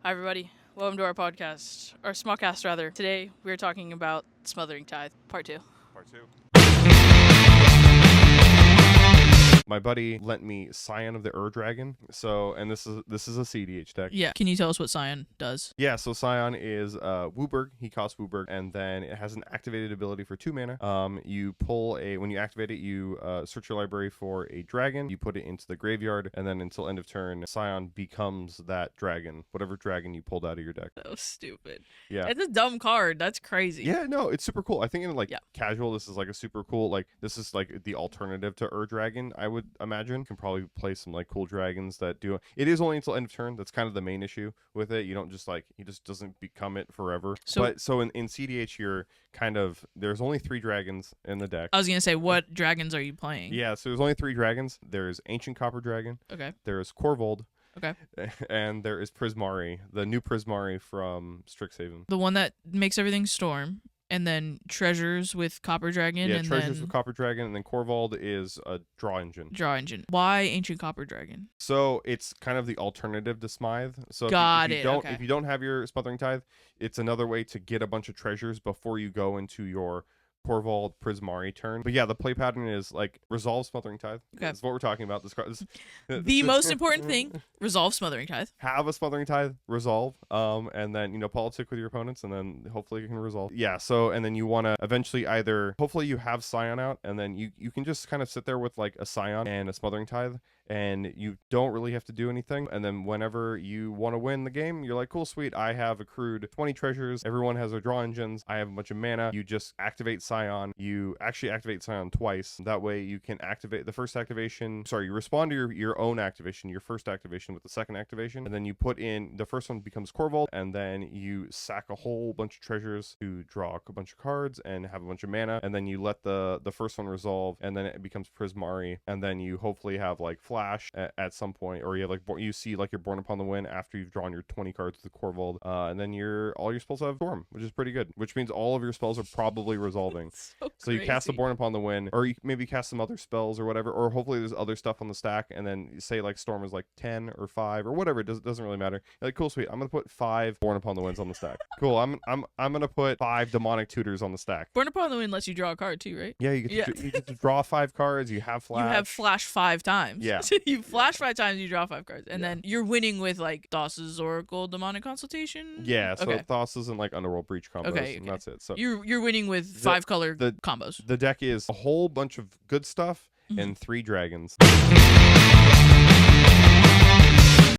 Hi, everybody. Welcome to our podcast, or Smollcast, rather. Today, we're talking about Smothering Tithe, Part 2. Part 2. My buddy lent me Scion of the Dragon. And this is a CDH deck. Yeah. Can you tell us what Scion does? Yeah, so Scion is Wooburg. He costs Wooburg, and then it has an activated ability for 2 mana. You pull when you activate it, you search your library for a dragon. You put it into the graveyard, and then until end of turn, Scion becomes that dragon, whatever dragon you pulled out of your deck. That was stupid. Yeah. It's a dumb card. That's crazy. Yeah, no, it's super cool. I think in casual, this is like a super cool, this is like the alternative to Dragon, I would imagine. You can probably play some like cool dragons that do it. Is only until end of turn. That's kind of the main issue with it. You don't just he just doesn't become it forever. So in CDH, you're there's only 3 dragons in the deck. I was gonna say, what dragons are you playing? Yeah, so there's only 3 dragons. There's Ancient Copper Dragon. Okay. There's Corvold. Okay. And there is Prismari, the new Prismari from Strixhaven. The one that makes everything storm, and then Treasures with Copper Dragon. Yeah, and Treasures with Copper Dragon, and then Corvold is a draw engine. Draw engine. Why Ancient Copper Dragon? So it's kind of the alternative to Smythe. So if you don't have your Smothering Tithe, it's another way to get a bunch of treasures before you go into your Corvold Prismari turn. But yeah, the play pattern is resolve Smothering Tithe. Okay. That's what we're talking about. The most important thing, resolve Smothering Tithe. Have a Smothering Tithe, resolve, and then politic with your opponents, and then hopefully you can resolve. Yeah, so and then you want to eventually hopefully you have Scion out, and then you can just kind of sit there with a Scion and a Smothering Tithe, and you don't really have to do anything. And then whenever you want to win the game, you're like, cool, sweet, I have accrued 20 treasures. Everyone has their draw engines. I have a bunch of mana. You just activate Scion. You actually activate Scion twice. That way you can activate the first activation. Sorry, you respond to your own activation, your first activation with the second activation. And then you put in, the first one becomes Corvold, and then you sack a whole bunch of treasures to draw a bunch of cards and have a bunch of mana. And then you let the first one resolve, and then it becomes Prismari. And then you hopefully have Flash at some point, or you have you see you're Born Upon the Wind after you've drawn your 20 cards with the Corvold, and then all your spells have Storm, which is pretty good, which means all of your spells are probably resolving. So you cast the Born Upon the Wind, or you maybe cast some other spells or whatever, or hopefully there's other stuff on the stack, and then say Storm is 10 or 5 or whatever. It doesn't really matter. You're cool, sweet, I'm gonna put 5 Born Upon the Winds on the stack. Cool, I'm gonna put 5 Demonic Tutors on the stack. Born Upon the Wind lets you draw a card too, right? Yeah, you get to draw 5 cards. You have Flash. You have Flash 5 times. Yeah. You Flash 5 times, you draw 5 cards, and then you're winning with Thassa's Oracle, Demonic Consultation. Yeah, so Thassa's and Underworld Breach combos, and that's it. So you're winning with 5 color combos. The deck is a whole bunch of good stuff and 3 dragons.